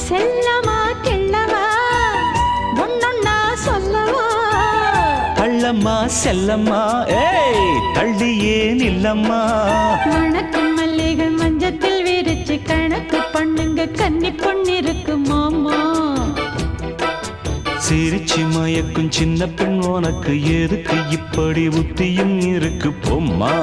செல்லமா கிள்ளவா ஒன்னொன்னா சொல்லவா அள்ளம்மா செல்லம்மா ஏய் தள்ளியே நில்லம்மா வணக்கம் மல்லிகை மஞ்சத்தில் விரிச்சு கணக்கு பண்ணுங்க கன்னி பொண்ணிருக்கு மாமா சிரிச்சு மயக்கும் சின்ன பெண் உனக்கு எதுக்கு இப்படி புத்தியும் இருக்கு பொம்மா